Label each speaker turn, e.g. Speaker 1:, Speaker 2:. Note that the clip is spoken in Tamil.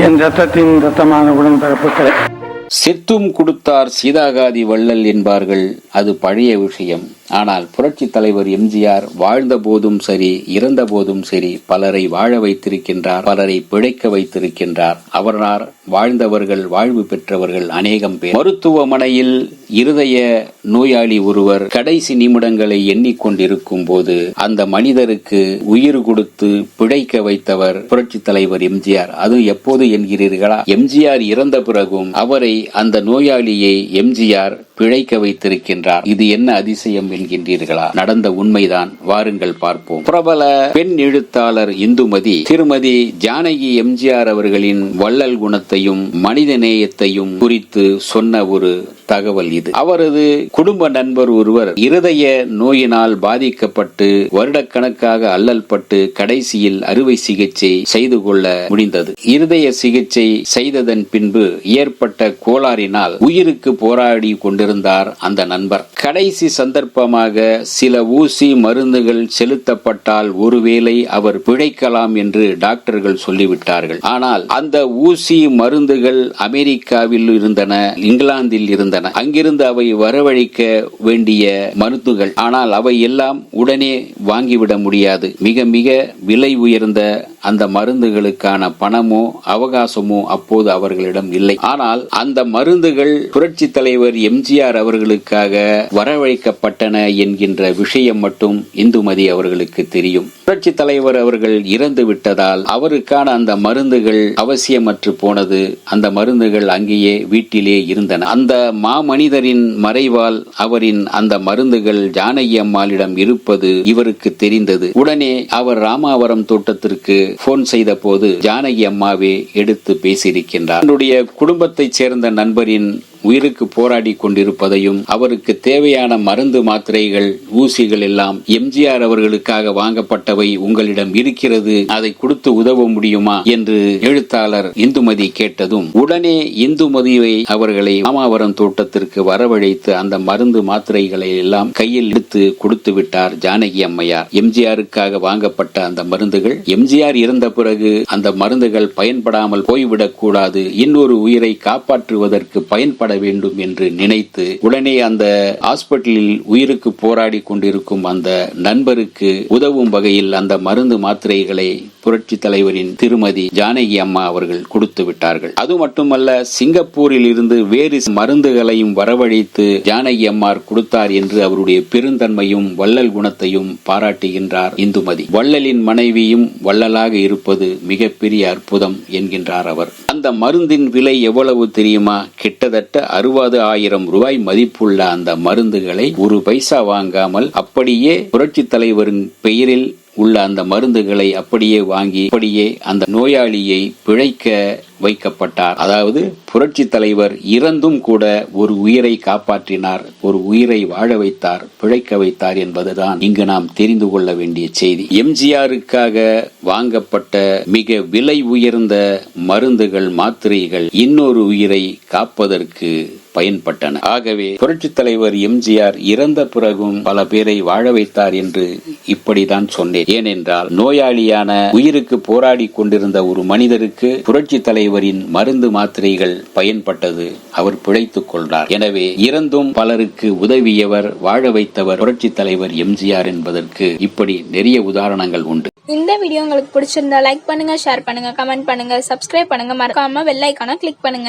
Speaker 1: என் ரத்தத்தின் ரத்தமான உடன்பிறப்புகளே.
Speaker 2: செத்தும் கொடுத்தார் சீதாகாதி வள்ளல் என்பார்கள். அது பழைய விஷயம். ஆனால் புரட்சி தலைவர் எம்ஜிஆர் வாழ்ந்த போதும் சரி, இறந்த போதும் சரி, பலரை வாழ வைத்திருக்கின்றார், பலரை பிழைக்க வைத்திருக்கின்றார். அவரால் வாழ்ந்தவர்கள், வாழ்வு பெற்றவர்கள் அநேகம் பேர். மருத்துவமனையில் இருதய நோயாளி ஒருவர் கடைசி நிமிடங்களை எண்ணிக்கொண்டிருக்கும் போது அந்த மனிதருக்கு உயிர் கொடுத்து பிழைக்க வைத்தவர் புரட்சி தலைவர் எம்ஜிஆர். அது எப்போது என்கிறீர்களா? எம்ஜிஆர் இறந்த பிறகும் அவரை, அந்த நோயாளியை எம்ஜிஆர் பிழைக்க வைத்திருக்கின்றார். இது என்ன அதிசயம் என்கின்றீர்களா? நடந்த உண்மைதான். வாருங்கள் பார்ப்போம். பிரபல பெண் எழுத்தாளர் இந்துமதி திருமதி ஜானகி எம்ஜிஆர் அவர்களின் வள்ளல் குணத்தையும் மனித நேயத்தையும் குறித்து சொன்ன ஒரு தகவல் இது. அவரது குடும்ப நண்பர் ஒருவர் இருதய நோயினால் பாதிக்கப்பட்டு வருடக்கணக்காக அல்லல் பட்டு கடைசியில் அறுவை சிகிச்சை செய்து கொள்ள முடிந்தது. இருதய சிகிச்சை செய்ததன் பின்பு ஏற்பட்ட கோளாறினால் உயிருக்கு போராடி கொண்டிருந்தார் அந்த நண்பர். கடைசி சந்தர்ப்பமாக சில ஊசி மருந்துகள் செலுத்தப்பட்டால் ஒருவேளை அவர் பிழைக்கலாம் என்று டாக்டர்கள் சொல்லிவிட்டார்கள். ஆனால் அந்த ஊசி மருந்துகள் அமெரிக்காவில் இருந்தன, இங்கிலாந்தில் இருந்தன. அங்கிருந்து அவை வரவழைக்க வேண்டிய மருந்துகள். ஆனால் அவை எல்லாம் உடனே வாங்கிவிட முடியாது. மிக மிக விலை உயர்ந்த அந்த மருந்துகளுக்கான பணமோ அவகாசமோ அப்போது அவர்களிடம் இல்லை. ஆனால் அந்த மருந்துகள் புரட்சி தலைவர் எம்ஜிஆர் அவர்களுக்காக வரவழைக்கப்பட்டன என்கின்ற விஷயம் மட்டும் இந்துமதி அவர்களுக்கு தெரியும். புரட்சி தலைவர் அவர்கள் இறந்து விட்டதால் அவருக்கான அந்த மருந்துகள் அவசியமற்று போனது. அந்த மருந்துகள் அங்கேயே வீட்டிலே இருந்தன. அந்த மாமனிதரின் மறைவால் அவரின் அந்த மருந்துகள் ஜானகி அம்மாளிடம் இருப்பது இவருக்கு தெரிந்தது. உடனே அவர் ராமாவரம் தோட்டத்திற்கு போன் செய்த போது ஜானகி அம்மாவே எடுத்து பேசியிருக்கின்றார். என்னுடைய குடும்பத்தைச் சேர்ந்த நண்பரின் உயிருக்கு போராடி கொண்டிருப்பதையும் அவருக்கு தேவையான மருந்து மாத்திரைகள் ஊசிகள் எல்லாம் எம்ஜிஆர் அவர்களுக்காக வாங்கப்பட்டவை உங்களிடம் இருக்கிறது, அதை கொடுத்து உதவ முடியுமா என்று எழுத்தாளர் இந்துமதி கேட்டதும் உடனே இந்துமதியை அவர்களை ராமாவரம் தோட்டத்திற்கு வரவழைத்து அந்த மருந்து மாத்திரைகளை எல்லாம் கையில் எடுத்து கொடுத்து விட்டார் ஜானகி அம்மையார். எம்ஜிஆருக்காக வாங்கப்பட்ட அந்த மருந்துகள் எம்ஜிஆர் இறந்த பிறகு அந்த மருந்துகள் பயன்படாமல் போய்விடக் கூடாது, இன்னொரு உயிரை காப்பாற்றுவதற்கு பயன்பட வேண்டும் என்று நினைத்து உடனே அந்த ஹாஸ்பிட்டலில் உயிருக்கு போராடி கொண்டிருக்கும் அந்த நண்பருக்கு உதவும் வகையில் அந்த மருந்து மாத்திரைகளை புரட்சி தலைவரின் திருமதி ஜானகி அம்மா அவர்கள் கொடுத்து விட்டார்கள். அது மட்டுமல்ல, சிங்கப்பூரில் இருந்து வேறு மருந்துகளையும் வரவழைத்து ஜானகி அம்மார் கொடுத்தார் என்று அவருடைய பெருந்தன்மையும் வள்ளல் குணத்தையும் பாராட்டுகின்றார் இந்துமதி. வள்ளலின் மனைவியும் வள்ளலாக இருப்பது மிகப்பெரிய அற்புதம் என்கின்றார் அவர். அந்த மருந்தின் விலை எவ்வளவு தெரியுமா? கிட்டத்தட்ட 60,000 ரூபாய் மதிப்புள்ள அந்த மருந்துகளை ஒரு பைசா வாங்காமல் அப்படியே புரட்சி தலைவரின் பெயரில் உள்ள அந்த மருந்துகளை அப்படியே வாங்கி அப்படியே அந்த நோயாளியை பிழைக்க வைக்கப்பட்டார். அதாவது புரட்சி தலைவர் இறந்தும் கூட ஒரு உயிரை காப்பாற்றினார், ஒரு உயிரை வாழ வைத்தார், பிழைக்க வைத்தார் என்பதுதான் இங்கு நாம் தெரிந்து கொள்ள வேண்டிய செய்தி. எம்ஜிஆருக்காக வாங்கப்பட்ட மிக விலை உயர்ந்த மருந்துகள், மாத்திரைகள் இன்னொரு உயிரை காப்பதற்கு பயன்பட்டன. ஆகவே புரட்சி தலைவர் எம்ஜிஆர் இறந்த பிறகும் பல பேரை வாழ வைத்தார் என்று இப்படிதான் சொன்னேன். ஏனென்றால் நோயாளியான உயிருக்கு போராடி கொண்டிருந்த ஒரு மனிதருக்கு புரட்சி தலைவரின் மருந்து மாத்திரைகள் பயன்பட்டது, அவர் பிழைத்துக் கொண்டார். எனவே இறந்தும் பலருக்கு உதவியவர், வாழ வைத்தவர் புரட்சி தலைவர் எம்ஜிஆர் என்பதற்கு இப்படி நிறைய உதாரணங்கள் உண்டு.
Speaker 3: இந்த வீடியோ உங்களுக்கு பிடிச்சிருந்தா லைக் பண்ணுங்க, ஷேர் பண்ணுங்க, கமெண்ட் பண்ணுங்க, சப்ஸ்கிரைப் பண்ணுங்க, மறக்காம பெல் ஐகானை கிளிக் பண்ணுங்க.